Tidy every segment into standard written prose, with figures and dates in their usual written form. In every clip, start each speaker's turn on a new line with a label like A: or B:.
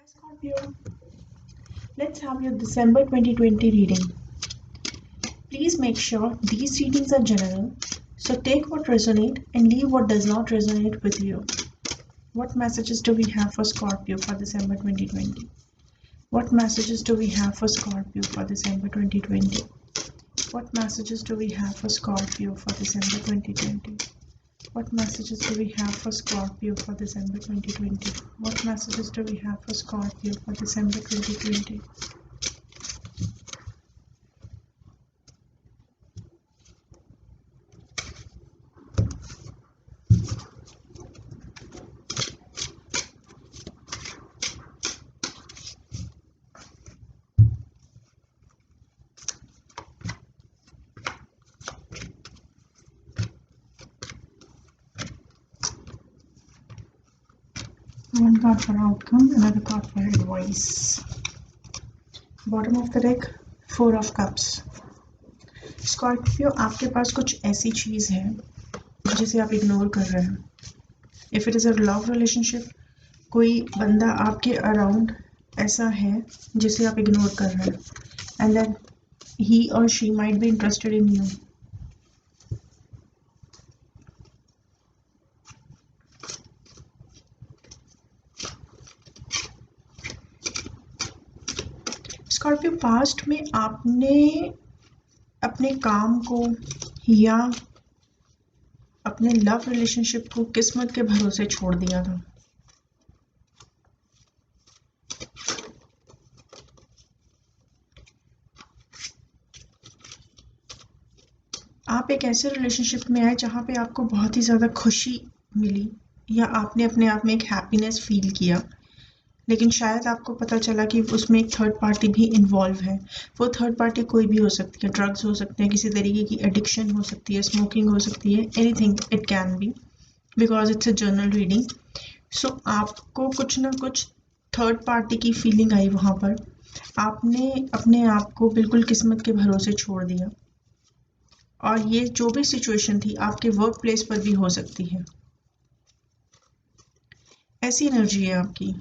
A: Hi Scorpio, let's have your December 2020 reading. Please make sure these readings are general, so take what resonates and leave what does not resonate with you. What messages do we have for Scorpio for December 2020? What messages do we have for Scorpio for December 2020? What messages do we have for Scorpio for December 2020? What messages do we have for Scorpio for December 2020? What messages do we have for Scorpio for December 2020? One card for outcome, another card for advice. Bottom of the deck, Four of Cups. Scorpio, आपके पास कुछ ऐसी चीज़ है जिसे आप ignore कर रहे हैं. If it is a love relationship, कोई बंदा आपके अराउंड ऐसा है जिसे आप इग्नोर कर रहे हैं, एंड दैट ही और she might be interested in you. Scorpio, past में आपने अपने काम को या अपने लव रिलेशनशिप को किस्मत के भरोसे छोड़ दिया था. आप एक ऐसे रिलेशनशिप में आए जहाँ पे आपको बहुत ही ज़्यादा खुशी मिली या आपने अपने आप में एक हैप्पीनेस फील किया, लेकिन शायद आपको पता चला कि उसमें एक थर्ड पार्टी भी इन्वॉल्व है. वो थर्ड पार्टी कोई भी हो सकती है, ड्रग्स हो सकते हैं, किसी तरीके की एडिक्शन हो सकती है, स्मोकिंग हो सकती है, anything it can be, because it's a journal reading. So आपको कुछ ना कुछ थर्ड पार्टी की फीलिंग आई वहाँ पर. आपने अपने आप को बिल्कुल किस्मत के भरोसे छोड़ दिया, और ये जो भी सिचुएशन थी आपके वर्क प्लेस पर भी हो सकती है. ऐसी एनर्जी है आपकी.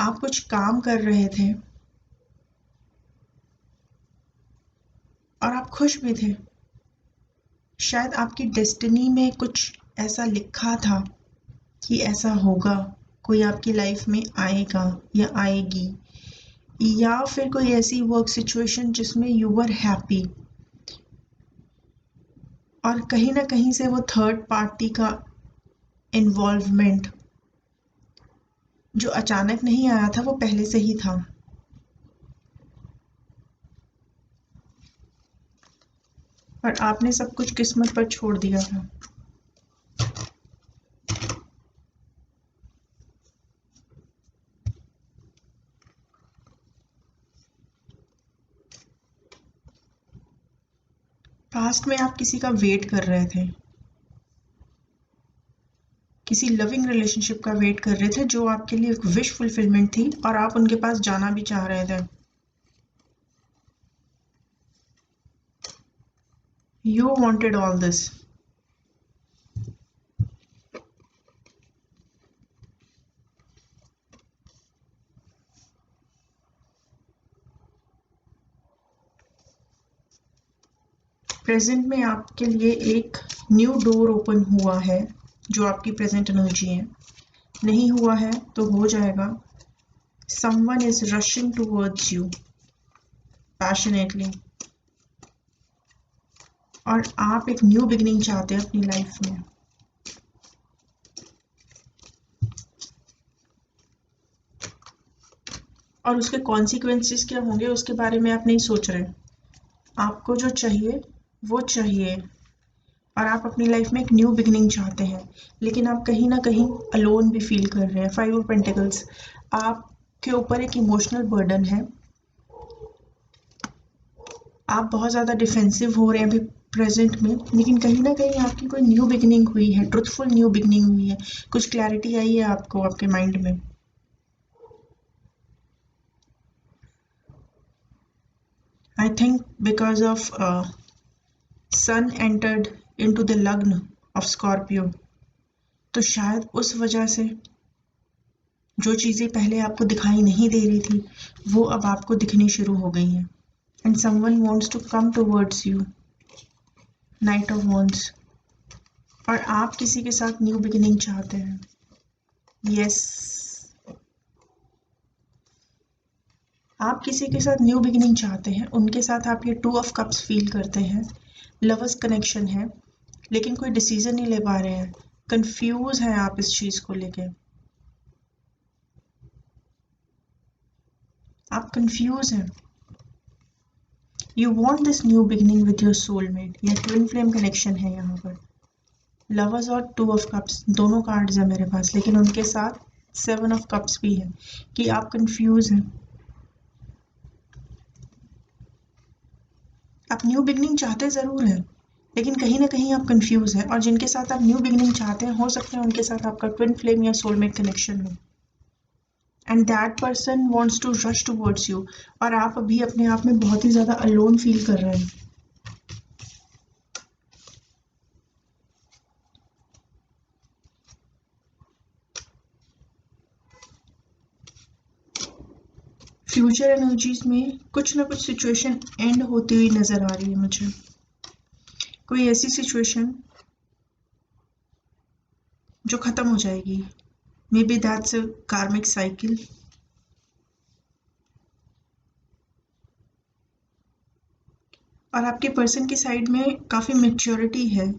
A: आप कुछ काम कर रहे थे और आप खुश भी थे. शायद आपकी डेस्टिनी में कुछ ऐसा लिखा था कि ऐसा होगा, कोई आपकी लाइफ में आएगा या आएगी, या फिर कोई ऐसी वर्क सिचुएशन जिसमें यू वर हैप्पी, और कहीं ना कहीं से वो थर्ड पार्टी का इन्वॉल्वमेंट जो अचानक नहीं आया था वो पहले से ही था. और आपने सब कुछ किस्मत पर छोड़ दिया था. पास्ट में आप किसी का वेट कर रहे थे, किसी लविंग रिलेशनशिप का वेट कर रहे थे जो आपके लिए एक विश फुलफिलमेंट थी, और आप उनके पास जाना भी चाह रहे थे. You wanted all this. Present में आपके लिए एक न्यू डोर ओपन हुआ है जो आपकी प्रेजेंट एनर्जी है. नहीं हुआ है तो हो जाएगा. Someone is rushing towards you passionately, और आप एक न्यू बिगिनिंग चाहते हैं अपनी लाइफ में. और उसके कॉन्सिक्वेंसेस क्या होंगे उसके बारे में आप नहीं सोच रहे. आपको जो चाहिए वो चाहिए, और आप अपनी लाइफ में एक न्यू बिगिनिंग चाहते हैं, लेकिन आप कहीं ना कहीं अलोन भी फील कर रहे हैं. 5 ऑफ पेंटिकल्स, आपके ऊपर एक इमोशनल बर्डन है. आप बहुत ज़्यादा डिफेंसिव हो रहे हैं अभी प्रेजेंट में, लेकिन कहीं ना कहीं आपकी कोई न्यू बिगिनिंग हुई है, ट्रुथफुल न्यू बिगिनिंग हुई है, कुछ क्लैरिटी आई है आपको आपके माइंड में. I think because of sun entered into the Lagna of Scorpio, तो शायद उस वजह से जो चीज़ें पहले आपको दिखाई नहीं दे रही थी वो अब आपको दिखनी शुरू हो गई हैं। And someone wants to come towards you, knight of wands. और आप किसी के साथ न्यू बिगिनिंग चाहते हैं। यस, आप किसी के साथ न्यू बिगिनिंग चाहते हैं, उनके साथ आप ये 2 ऑफ कप्स फील करते हैं, लवर्स कनेक्शन है, लेकिन कोई डिसीजन नहीं ले पा रहे हैं, कंफ्यूज हैं आप इस चीज़ को लेके। आप कंफ्यूज हैं। You want this new beginning with your soulmate, या ट्विन फ्लेम कनेक्शन है यहाँ पर। लवर्स और 2 ऑफ कप्स दोनों कार्ड्स हैं मेरे पास, लेकिन उनके साथ 7 ऑफ कप्स भी है कि आप कंफ्यूज हैं। आप न्यू बिगिनिंग चाहते ज़रूर हैं, लेकिन कहीं ना कहीं आप कंफ्यूज हैं। और जिनके साथ आप न्यू बिगिनिंग चाहते हैं, हो सकता है उनके साथ आपका ट्विन फ्लेम या सोलमेट कनेक्शन हो, and that person wants to rush towards you, और आप अभी अपने आप में बहुत ही ज़्यादा अलोन फील कर रहे हैं। फ्यूचर एनर्जीज में कुछ ना कुछ सिचुएशन एंड होती हुई नज़र आ रही है मुझे। कोई ऐसी सिचुएशन जो ख़त्म हो जाएगी। मे बी दैट्स अ कार्मिक साइकिल। और आपके पर्सन की साइड में काफ़ी मेच्योरिटी है,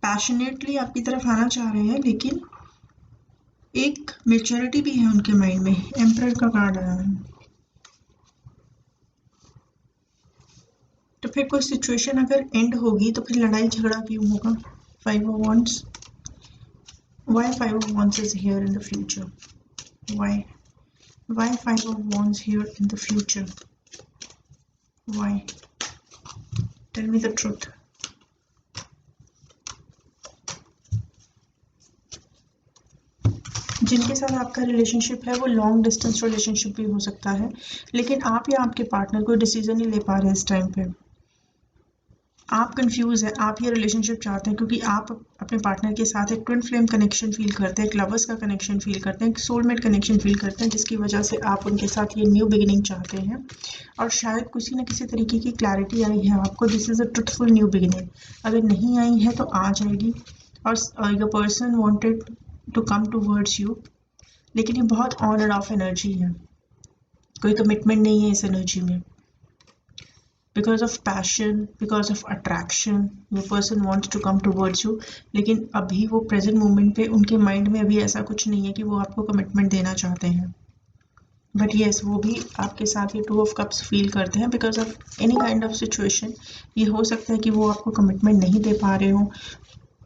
A: पैशनेटली आपकी तरफ आना चाह रहे हैं, लेकिन एक मेच्योरिटी भी है उनके माइंड में। एम्परर का कार्ड आया है। तो फिर कोई सिचुएशन अगर एंड होगी तो फिर लड़ाई झगड़ा क्यों होगा। 5 of wands, why 5 of wands is here in the future, why 5 of wands here in the future, why, tell me the truth. जिनके साथ आपका रिलेशनशिप है वो लॉन्ग डिस्टेंस रिलेशनशिप भी हो सकता है, लेकिन आप या आपके पार्टनर कोई डिसीजन नहीं ले पा रहे इस टाइम पे। आप कंफ्यूज हैं। आप ये रिलेशनशिप चाहते हैं क्योंकि आप अपने पार्टनर के साथ एक ट्विन फ्लेम कनेक्शन फील करते हैं, एक लवर्स का कनेक्शन फील करते हैं, एक सोलमेट कनेक्शन फील करते हैं, जिसकी वजह से आप उनके साथ ये न्यू बिगिनिंग चाहते हैं। और शायद किसी न किसी तरीके की क्लैरिटी आई है आपको, this is a truthful new beginning. अगर नहीं आई है तो आ जाएगी। और your person wanted to come towards you, लेकिन ये बहुत ऑन एंड ऑफ एनर्जी है, कोई कमिटमेंट नहीं है इस एनर्जी में। Because of passion, because of attraction, वो person wants to come towards you, लेकिन अभी वो प्रेजेंट मोमेंट पे उनके माइंड में अभी ऐसा कुछ नहीं है कि वो आपको कमिटमेंट देना चाहते हैं। बट येस, वो भी आपके साथ ये 2 ऑफ कप्स फील करते हैं because of any kind of situation. ये हो सकता है कि वो आपको कमिटमेंट नहीं दे पा रहे हो।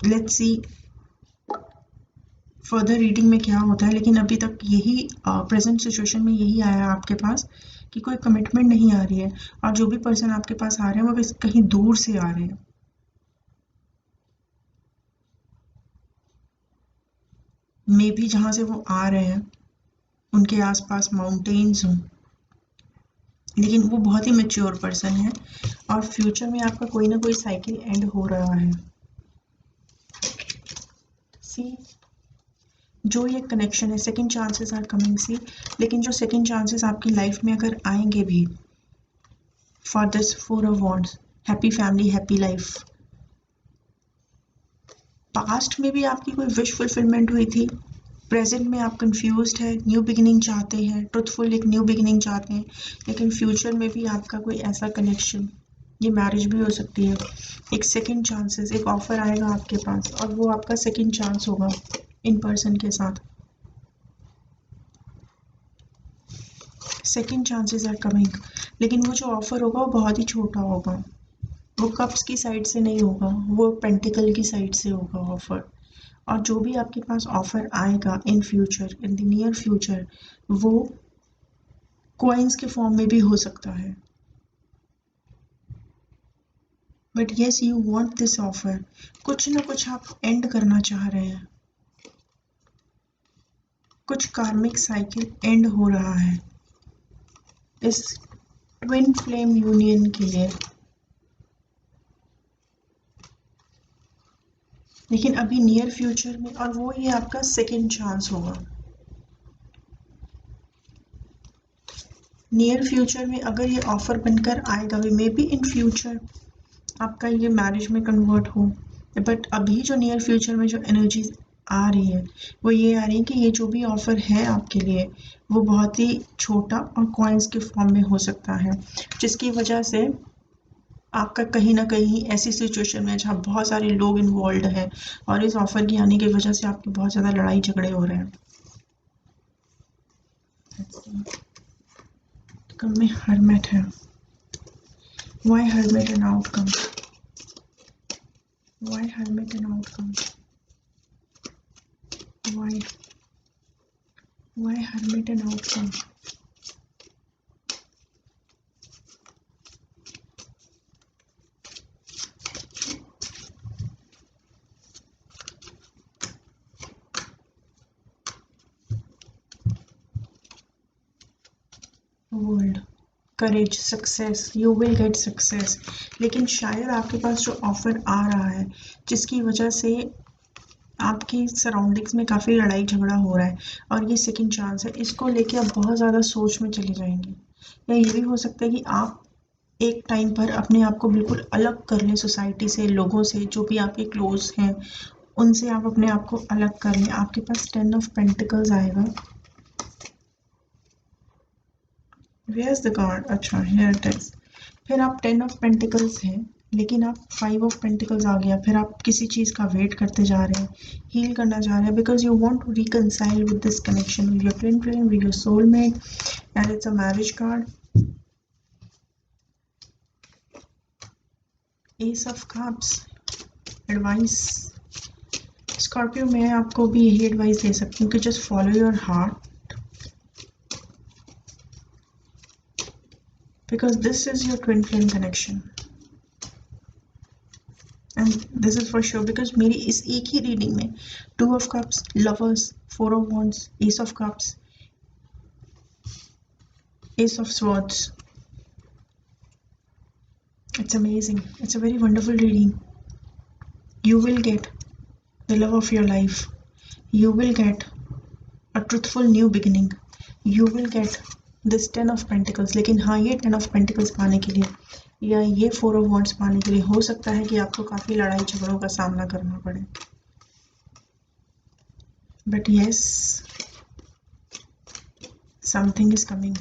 A: लेट्स सी फर्दर रीडिंग में क्या होता है, लेकिन अभी तक यही प्रेजेंट सिचुएशन में यही आया है आपके पास कि कोई कमिटमेंट नहीं आ रही है। और जो भी पर्सन आपके पास आ रहे हैं वो कहीं दूर से आ रहे हैं। मे बी जहाँ से वो आ रहे हैं उनके आसपास माउंटेन्स हों, लेकिन वो बहुत ही मेच्योर पर्सन है और फ्यूचर में आपका कोई ना कोई साइकिल एंड हो रहा है। सी, जो ये कनेक्शन है, सेकंड चांसेस आर कमिंग। सी, लेकिन जो सेकंड चांसेस आपकी लाइफ में अगर आएंगे भी, for this 4 of wands, happy family, happy life. Past में भी आपकी कोई विश फुलफिलमेंट हुई थी, प्रेजेंट में आप कंफ्यूज्ड है, न्यू बिगिनिंग चाहते हैं, ट्रुथफुल एक न्यू बिगिनिंग चाहते हैं, लेकिन फ्यूचर में भी आपका कोई ऐसा कनेक्शन, ये मैरिज भी हो सकती है, एक सेकंड चांसेस, एक ऑफर आएगा आपके पास और वो आपका सेकंड चांस होगा इन पर्सन के साथ। सेकंड चांसेस आर कमिंग, लेकिन वो जो ऑफर होगा वो बहुत ही छोटा होगा, वो कप्स की साइड से नहीं होगा, वो पेंटिकल की साइड से होगा ऑफर। और जो भी आपके पास ऑफर आएगा in future, in the near future, वो कॉइन्स के फॉर्म में भी हो सकता है। But yes, you want this offer. कुछ ना कुछ आप एंड करना चाह रहे हैं, कुछ कार्मिक साइकिल एंड हो रहा है इस ट्विन फ्लेम यूनियन के लिए। लेकिन अभी नियर फ्यूचर में, और वो ये आपका सेकंड चांस होगा। नियर फ्यूचर में अगर ये ऑफर बनकर आएगा भी, मे बी इन फ्यूचर आपका ये मैरिज में कन्वर्ट हो, बट अभी जो नियर फ्यूचर में जो एनर्जीज आ रही है वो ये आ रही है कि ये जो भी ऑफर है आपके लिए वो बहुत ही छोटा और कॉइन्स के फॉर्म में हो सकता है, जिसकी वजह से आपका कहीं ना कहीं ऐसी सिचुएशन में जहाँ बहुत सारे लोग इन्वॉल्व हैं और इस ऑफर की आने की वजह से आपकी बहुत ज़्यादा लड़ाई झगड़े हो रहे हैं। कल में हरमेट है। Why hermit and outcome? Why hermit and outcome? Why? Why hermit and outcome? World. Courage, success, you will get success. लेकिन शायद आपके पास जो ऑफर आ रहा है जिसकी वजह से आपकी सराउंडिंग्स में काफ़ी लड़ाई झगड़ा हो रहा है और ये सेकंड चांस है, इसको लेके आप बहुत ज़्यादा सोच में चले जाएंगे। या ये भी हो सकता है कि आप एक टाइम पर अपने आप को बिल्कुल अलग कर लें सोसाइटी से, लोगों से, जो भी आपके क्लोज हैं उनसे आप अपने आप को अलग कर लें। आपके पास 10 ऑफ पेंटिकल्स आएगा। Where is the card? अच्छा, हियर इट इज। फिर आप 10 ऑफ पेंटिकल्स हैं लेकिन आप 5 ऑफ पेंटिकल्स आ गया, फिर आप किसी चीज़ का वेट करते जा रहे हैं, हील करना चाह रहे हैं, because you want to reconcile with this connection, with your twin flame, with your soulmate, and it's a marriage card. Ace of cups, advice. Scorpio, मैं आपको भी यही एडवाइस दे सकती हूँ कि just follow your heart, because this is your twin flame connection and this is for sure, because मेरी इस एक ही रीडिंग में 2 of cups, lovers, 4 of wands, ace of cups, ace of swords. It's amazing. It's a very wonderful reading. You will get the love of your life. You will get a truthful new beginning. You will get this 10 of pentacles. लेकिन हाँ, ये 10 of pentacles पाने के लिए या ये 4 of wands पाने के लिए हो सकता है कि आपको काफ़ी लड़ाई झगड़ों का सामना करना पड़े, but yes, something is coming.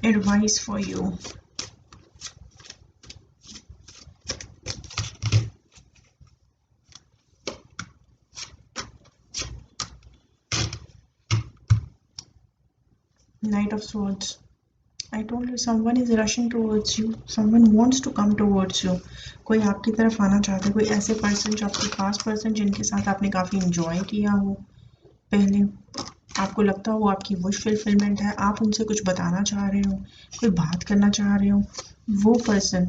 A: Advice for you. Knight of Swords. I told you someone is rushing towards you. Someone wants to come towards you. कोई आपकी तरफ आना चाहता है, कोई ऐसे पर्सन जो आपके खास पर्सन जिनके साथ आपने काफ़ी इंजॉय किया हो पहले, आपको लगता हो वो आपकी विश फुलफिलमेंट है, आप उनसे कुछ बताना चाह रहे हो, कोई बात करना चाह रहे हो, वो पर्सन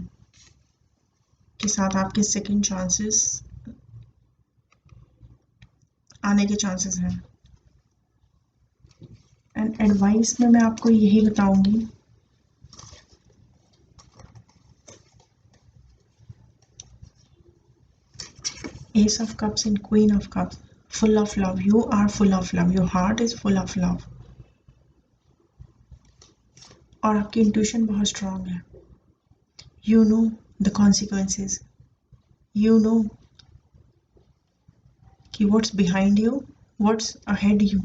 A: के साथ आपके सेकंड चांसेस आने के चांसेस हैं। एंड एडवाइस में मैं आपको यही बताऊंगी, Ace of Cups and Queen of Cups, full of love. You are full of love. Your heart is full of love. और आपकी इंट्यूशन बहुत स्ट्रांग है. You know the consequences. You know कि what's behind you, what's ahead you.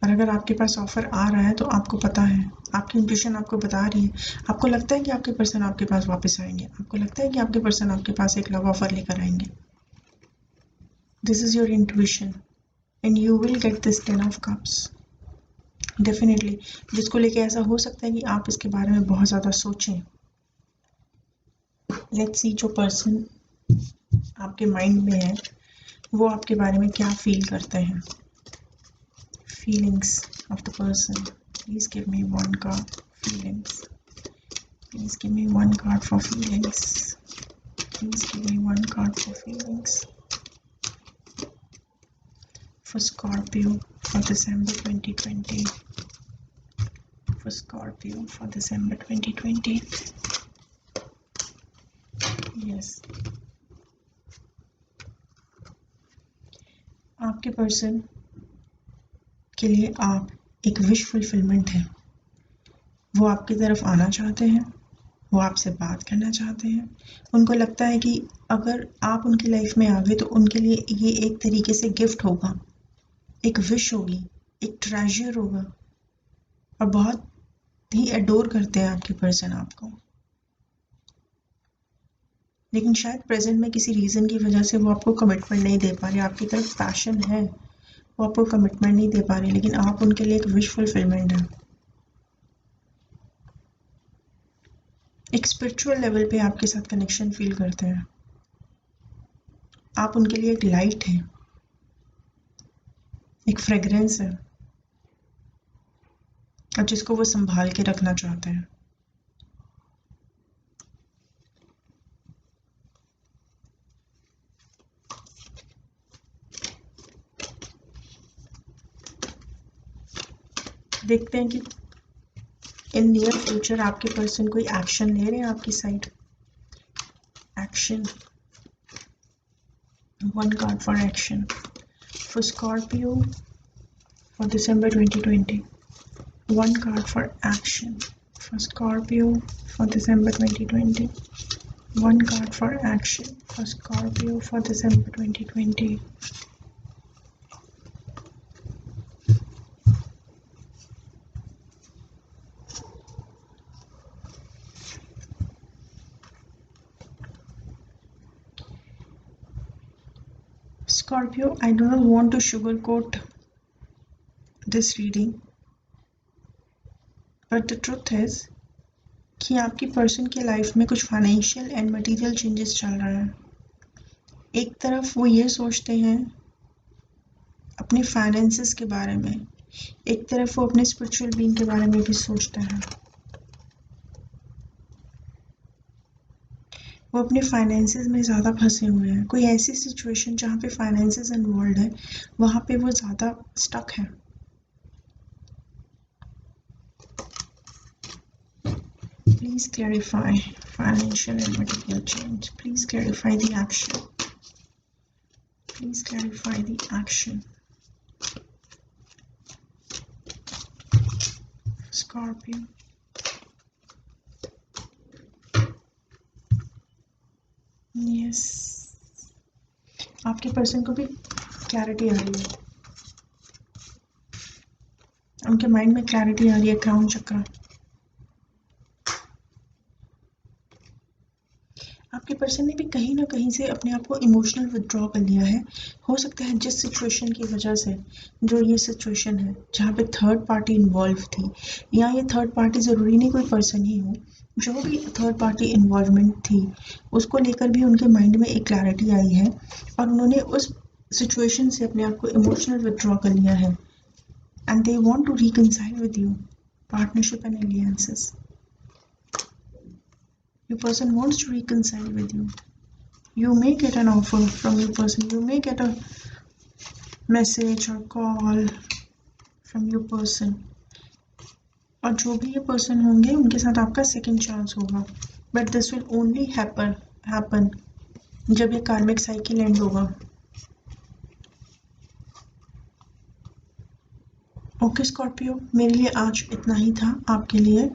A: और अगर आपके पास offer आ रहा है तो आपको पता है, आपकी इंट्यूशन आपको बता रही है, आपको लगता है कि आपके पर्सन आपके पास वापस आएंगे, आपको लगता है कि आपके पर्सन आपके पास एक लव ऑफर लेकर आएंगे. This is your intuition and you will get this 10 of cups definitely, जिसको लेके ऐसा हो सकता है कि आप इसके बारे में बहुत ज़्यादा सोचें. लेट्स सी जो पर्सन आपके माइंड में है वो आपके बारे में क्या फील करते हैं. Feelings of the person. Please give me one card. Feelings. Please give me one card for feelings. Please give me one card for feelings. for Scorpio for December 2020. For Scorpio for December 2020. Yes. आपके person के लिए आप एक wish fulfilment है। वो आपकी तरफ आना चाहते हैं, वो आपसे बात करना चाहते हैं। उनको लगता है कि अगर आप उनकी लाइफ में आ गए तो उनके लिए ये एक तरीके से गिफ्ट होगा, एक विश होगी, एक ट्रेजर होगा, और बहुत ही एडोर करते हैं आपके पर्सन आपको। लेकिन शायद प्रेजेंट में किसी रीज़न की वजह से वो आपको कमिटमेंट नहीं दे पा रहे। आपकी तरफ पैशन है, वो आपको कमिटमेंट नहीं दे पा रहे, लेकिन आप उनके लिए एक विश फुलफिलमेंट है। एक स्पिरिचुअल लेवल पे आपके साथ कनेक्शन फील करते हैं। आप उनके लिए एक लाइट है, एक फ्रेग्रेंस है, और जिसको वो संभाल के रखना चाहते हैं। देखते हैं कि इन नियर फ्यूचर आपके पर्सन कोई एक्शन ले रहे हैं आपकी side. Action, one card for action for Scorpio for December 2020. One card for action for Scorpio for December 2020. One card for action for Scorpio for December 2020. Scorpio, I do not want to sugarcoat this reading, but the truth is कि आपकी person की life में कुछ financial and material changes चल रहे हैं। एक तरफ वो ये सोचते हैं अपने फाइनेंसेस के बारे में, एक तरफ वो अपने स्पिरिचुअल बीइंग के बारे में भी सोचते हैं। वो अपने फाइनेंसेस में ज़्यादा फंसे हुए हैं। कोई ऐसी सिचुएशन जहाँ पे फाइनेंसेस इन्वॉल्व है, वहाँ पे वो ज़्यादा स्टक है। Please clarify financial and material change. Please clarify the action. Please clarify the action. Scorpio. Yes. आपके पर्सन को भी क्लैरिटी आ रही है, उनके माइंड में क्लैरिटी आ रही है। क्राउन चक्र। आपके पर्सन ने भी कहीं ना कहीं से अपने आप को इमोशनल विदड्रॉ कर लिया है। हो सकता है जिस सिचुएशन की वजह से, जो ये सिचुएशन है जहाँ पे थर्ड पार्टी इन्वॉल्व थी, या ये थर्ड पार्टी ज़रूरी नहीं कोई पर्सन ही हो, जो भी थर्ड पार्टी इन्वॉल्वमेंट थी उसको लेकर भी उनके माइंड में एक क्लैरिटी आई है, और उन्होंने उस सिचुएशन से अपने आप को इमोशनल विदड्रॉ कर लिया है। And they want to reconcile with you, partnership and alliances. Your person wants to reconcile with you. You may get an offer from your person. You may get a message or call from your person. और जो भी ये person होंगे उनके साथ आपका second chance होगा, but this will only happen जब ये कार्मिक साइकिल एंड होगा। ओके स्कॉर्पियो, मेरे लिए आज इतना ही था आपके लिए।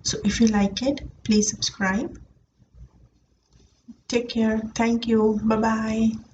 A: So if you like it, please subscribe. Take care. Thank you. Bye bye.